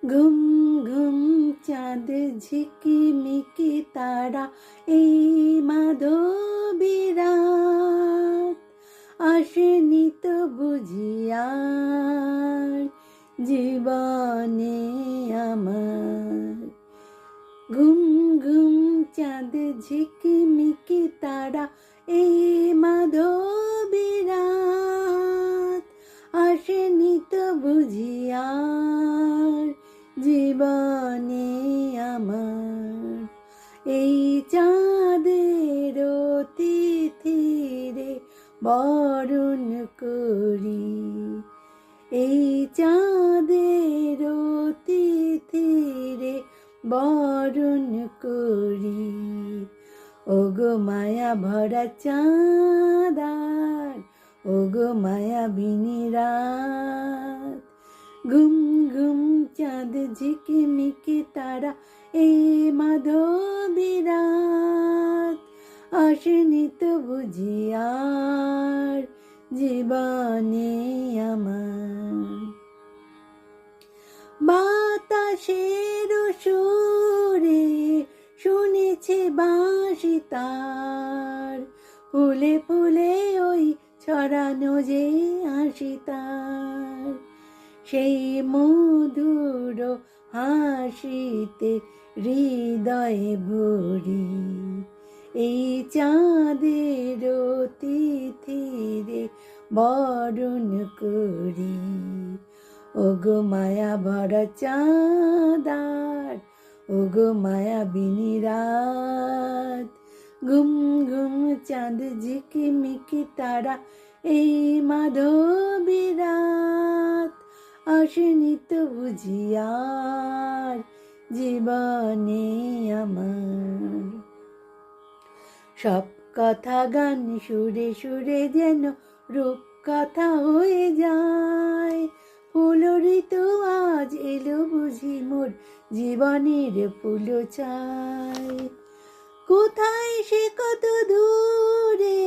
ঘুম ঘুম চাঁদ ঝিকিমিকি তারা এই মাধবীরাত আসেনি তো বুঝিয়ার জীবনে আমার। ঘুম ঘুম চাঁদ ঝিকিমিকি তারা এই মাধবীরাত আসেনি তো বুঝিয়ার জীবনে আমার। এই চাঁদের তিথিরে বরণ করি, এই চাঁদের তিথিরে বরণ করি। ওগো মায়া ভরা চাঁদার, ওগো মায়াবিনী রাত। ঘুম ঘুম চাঁদ ঝিকিমিকি তারা এই মাধবীরাত আসেনি তো বুঝিয়ার জীবনে আমার। বাতাসের সুরে শুনেছে বাঁশি তার, ফুলে ফুলে ওই ছড়ানো যে হাসি তার। সেই মধুর হাসিতে হৃদয়ে ভরি, এই চাঁদের তিথিরে বরণ করি। ওগো মায়া ভরা চাঁদার, ওগো মায়াবিনী রাত। ঘুম ঘুম চাঁদ ঝিকিমিকি তারা এই মাধবীরাত আসেনি তো বুঝিয়ার জীবনে আমার। সব কথা গান সুরে সুরে যেন রূপ কথা হয়ে যায়। ফুল ঋতু আজ এলো বুঝি মোর জীবনের ফুল চাই। কোথায় সে কত দূরে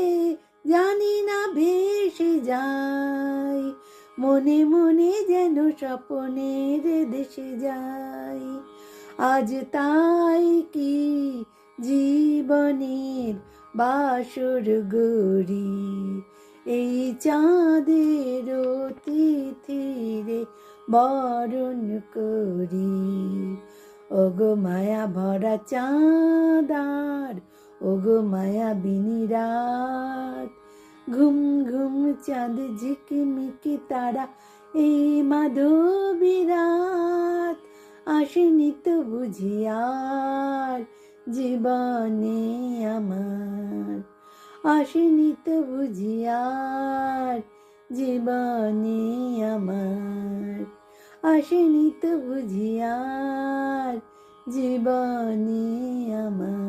জানি না ভেসে যায়, মনে মনে যেন স্বপ্নের দেশে যাই। আজ তাই কি জীবনের বাসর গড়ি, এই চাঁদের তিথিরে বরণ করি। ওগো মায়া ভরা চাঁদার, ওগো মায়াবিনী রাত। ঘুম ঘুম চাঁদ ঝিকিমিকি তারা এই মাধবীরাত আসেনি তো বুঝিয়ার জীবনে আমার। আসেনি তো বুঝিয়ার জীবনে আমার। আসেনি তো বুঝিয়ার জীবনে আমার।